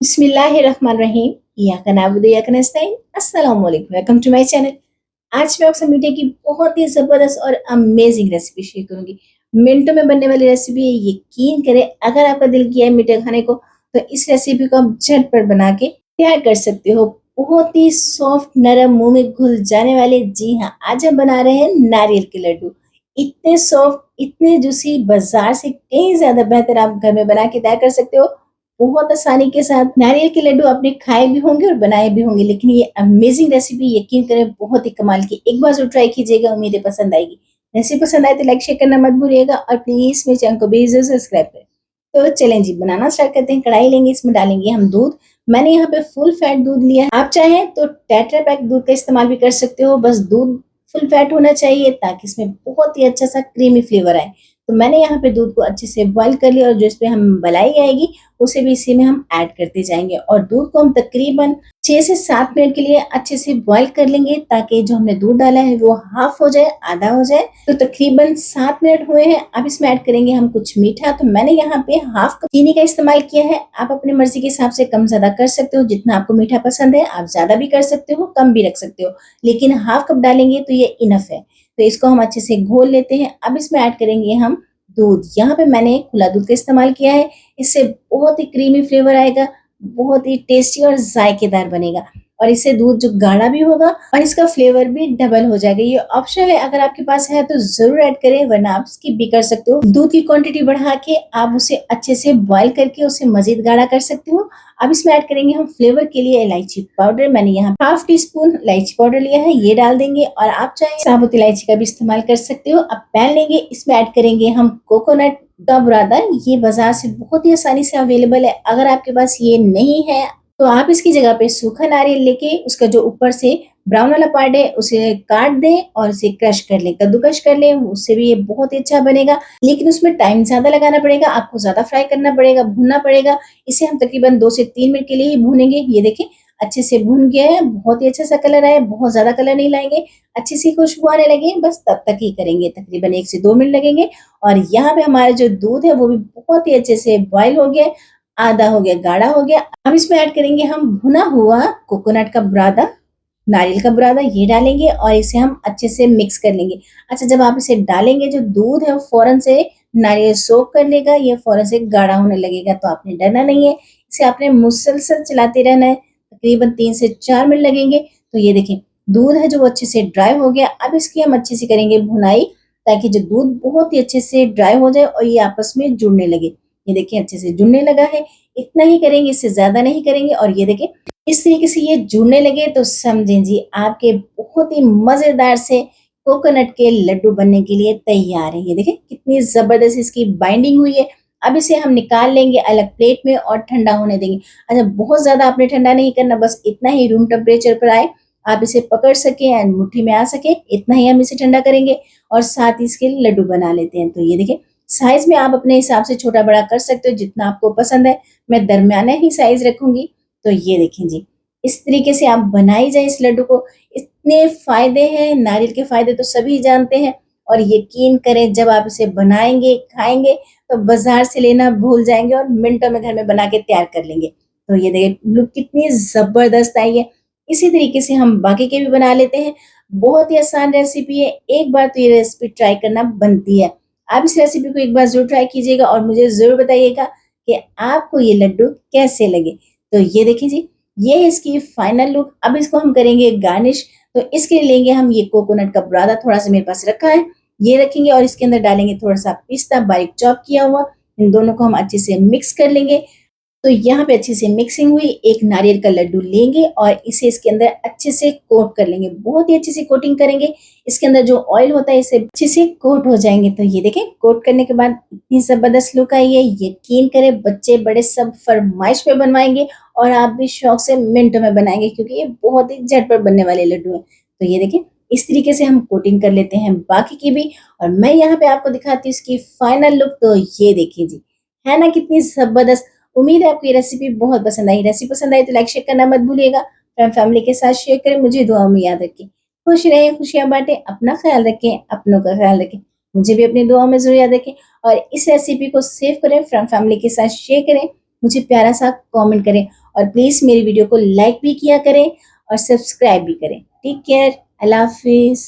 बिस्मिल्लाहिर्रहमानिर्रहीम। इय्याका नअबुदु व इय्याका नस्तईन। अस्सलाम वालेकुम। Welcome to my channel. आज मैं आपसे मीठे की बहुत ही ज़बरदस्त और अमेज़िंग रेसिपी शेयर करूँगी। मिनटों में बनने वाली रेसिपी है, यकीन करें अगर आपका दिल किया है मीठा खाने को, तो इस रेसिपी को आप झटपट बना के तैयार कर सकते हो। बहुत ही सॉफ्ट, नरम, मुँह में घुल जाने वाले, जी हाँ, आज हम बना रहे हैं नारियल के लड्डू। इतने सॉफ्ट, इतने जूसी, बाज़ार से कहीं ज़्यादा बेहतर आप घर में बना के तैयार कर सकते हो। बहुत आसानी के साथ नारियल के लड्डू आपने खाए भी होंगे और बनाए भी होंगे, लेकिन ये अमेजिंग रेसिपी यकीन करें बहुत ही कमाल की। एक बार ज़रूर ट्राई कीजिएगा, उम्मीद है पसंद आएगी। रेसिपी पसंद आए तो लाइक शेयर करना मत भूलिएगा और प्लीज़ मेरे चैनल को भी ज़रूर सब्सक्राइब करें। तो चलें जी, बनाना स्टार्ट करते हैं। कढ़ाई लेंगे, इसमें डालेंगे हम दूध। मैंने यहाँ पे फुल फैट दूध लिया है। आप चाहें तो टेट्रा पैक दूध का इस्तेमाल भी कर सकते हो, बस दूध फुल फैट होना चाहिए ताकि इसमें बहुत ही अच्छा सा क्रीमी फ्लेवर आए। तो मैंने यहाँ पे दूध को अच्छे से बॉईल कर लिया और जो इसपे हम मलाई आएगी उसे भी इसी में हम ऐड करते जाएंगे और दूध को हम तकरीबन 6 से 7 मिनट के लिए अच्छे से बॉईल कर लेंगे ताकि जो हमने दूध डाला है वो हाफ हो जाए, आधा हो जाए। तो तकरीबन 7 मिनट हुए हैं। अब इसमें ऐड करेंगे हम कुछ मीठा। तो मैंने यहाँ पे हाफ कप चीनी का इस्तेमाल किया है। आप अपनी मर्जी के हिसाब से कम ज्यादा कर सकते हो, जितना आपको मीठा पसंद है आप ज्यादा भी कर सकते हो, कम भी रख सकते हो, लेकिन हाफ कप डालेंगे तो ये इनफ है। तो इसको हम अच्छे से घोल लेते हैं। अब इसमें ऐड करेंगे हम दूध। यहाँ पे मैंने खुला दूध का इस्तेमाल किया है। इससे बहुत ही क्रीमी फ्लेवर आएगा, बहुत ही टेस्टी और जायकेदार बनेगा और इससे दूध जो गाढ़ा भी होगा और इसका फ्लेवर भी डबल हो जाएगा। ये ऑप्शन है, अगर आपके पास है तो जरूर ऐड करें, वरना आप स्किप भी कर सकते हो। दूध की क्वांटिटी बढ़ा के आप उसे अच्छे से बॉईल करके उसे मजीद गाढ़ा कर सकते हो। अब इसमें ऐड करेंगे हम फ्लेवर के लिए इलायची पाउडर। मैंने यहाँ हाफ टी स्पून इलायची पाउडर लिया है, ये डाल देंगे और आप चाहे साबुत इलायची का भी इस्तेमाल कर सकते हो। अब पैन लेंगे, इसमें ऐड करेंगे हम कोकोनट का बुरादा। ये बाजार से बहुत ही आसानी से अवेलेबल है। अगर आपके पास ये नहीं है तो आप इसकी जगह पे सूखा नारियल लेके उसका जो ऊपर से ब्राउन वाला पार्ट है उसे काट दें और उसे क्रश कर लें, कद्दूकश कर लें, उससे भी ये बहुत ही अच्छा बनेगा। लेकिन उसमें टाइम ज्यादा लगाना पड़ेगा, आपको ज्यादा फ्राई करना पड़ेगा, भूनना पड़ेगा। इसे हम तकरीबन 2 से 3 मिनट के लिए ही भूनेंगे। ये देखें अच्छे से भून गया है, बहुत ही अच्छा सा कलर आया। बहुत ज्यादा कलर नहीं लाएंगे, अच्छी सी खुशबू आने लगे बस तब तक ही करेंगे। तकरीबन 1 से 2 मिनट लगेंगे और यहाँ पे हमारा जो दूध है वो भी बहुत ही अच्छे से बॉईल हो गया है, आधा हो गया, गाढ़ा हो गया। अब इसमें ऐड करेंगे हम भुना हुआ कोकोनट का बुरादा, नारियल का बुरादा, ये डालेंगे और इसे हम अच्छे से मिक्स कर लेंगे। अच्छा, जब आप इसे डालेंगे जो दूध है वो फौरन से नारियल सोख कर लेगा, ये फौरन से गाढ़ा होने लगेगा। तो आपने डरना नहीं है, इसे आपने मुसलसल चलाते रहना है। तकरीबन 3 से 4 मिनट लगेंगे। तो ये देखें दूध है जो वो अच्छे से ड्राई हो गया। अब इसकी हम अच्छे से करेंगे भुनाई ताकि जो दूध बहुत ही अच्छे से ड्राई हो जाए और ये आपस में जुड़ने लगे। ये देखिए अच्छे से जुड़ने लगा है। इतना ही करेंगे, इससे ज्यादा नहीं करेंगे। और ये देखिए इस तरीके से ये जुड़ने लगे तो समझें जी आपके बहुत ही मजेदार से कोकोनट के लड्डू बनने के लिए तैयार है। ये देखिए कितनी जबरदस्त इसकी बाइंडिंग हुई है। अब इसे हम निकाल लेंगे अलग प्लेट में और ठंडा होने देंगे। अच्छा, बहुत ज्यादा आपने ठंडा नहीं करना, बस इतना ही रूम टेम्परेचर पर आए, आप इसे पकड़ सके एंड मुट्ठी में आ सके, इतना ही हम इसे ठंडा करेंगे और साथ ही इसके लड्डू बना लेते हैं। तो ये देखिए साइज में आप अपने हिसाब से छोटा बड़ा कर सकते हो जितना आपको पसंद है। मैं दरमियाना ही साइज रखूंगी। तो ये देखें जी, इस तरीके से आप बनाई जाए इस लड्डू को। इतने फायदे हैं, नारियल के फायदे तो सभी जानते हैं और यकीन करें जब आप इसे बनाएंगे, खाएंगे तो बाजार से लेना भूल जाएंगे और मिनटों में घर में बना के तैयार कर लेंगे। तो ये देखिए लुक कितनी जबरदस्त आई है। इसी तरीके से हम बाकी के भी बना लेते हैं। बहुत ही आसान रेसिपी है, एक बार तो ये रेसिपी ट्राई करना बनती है। आप इस रेसिपी को एक बार जरूर ट्राई कीजिएगा और मुझे जरूर बताइएगा कि आपको ये लड्डू कैसे लगे। तो ये देखिए जी, ये है इसकी फाइनल लुक। अब इसको हम करेंगे गार्निश। तो इसके लिए लेंगे हम ये कोकोनट का बुरादा, थोड़ा सा मेरे पास रखा है, ये रखेंगे और इसके अंदर डालेंगे थोड़ा सा पिस्ता बारीक चॉप किया हुआ। इन दोनों को हम अच्छे से मिक्स कर लेंगे। तो यहाँ पे अच्छे से मिक्सिंग हुई। एक नारियल का लड्डू लेंगे और इसे इसके अंदर अच्छे से कोट कर लेंगे, बहुत ही अच्छे से कोटिंग करेंगे। इसके अंदर जो ऑयल होता है इसे अच्छे से कोट हो जाएंगे। तो ये देखें कोट करने के बाद इतनी जबरदस्त लुक आई है, यकीन करें बच्चे बड़े सब फरमाइश पे बनवाएंगे और आप भी शौक से मिनटों में बनाएंगे क्योंकि ये बहुत ही झटपट बनने वाले लड्डू हैं। तो ये देखें इस तरीके से हम कोटिंग कर लेते हैं बाकी की भी। और मैं यहाँ पे आपको दिखाती हूँ इसकी फाइनल लुक। तो ये देखिए जी, है ना कितनी जबरदस्त। उम्मीद है आपको ये रेसिपी बहुत पसंद आई। रेसिपी पसंद आई तो लाइक शेयर करना मत भूलिएगा। फ्रेंड फैमिली के साथ शेयर करें, मुझे दुआ में याद रखें। खुश रहें, खुशियां बांटें, अपना ख्याल रखें, अपनों का ख्याल रखें, मुझे भी अपनी दुआ में जरूर याद रखें। और इस रेसिपी को सेव करें, फ्रेंड फैमिली के साथ शेयर करें, मुझे प्यारा सा कमेंट करें और प्लीज़ मेरी वीडियो को लाइक भी किया करें और सब्सक्राइब भी करें। टेक केयर, अल्लाह हाफिज़।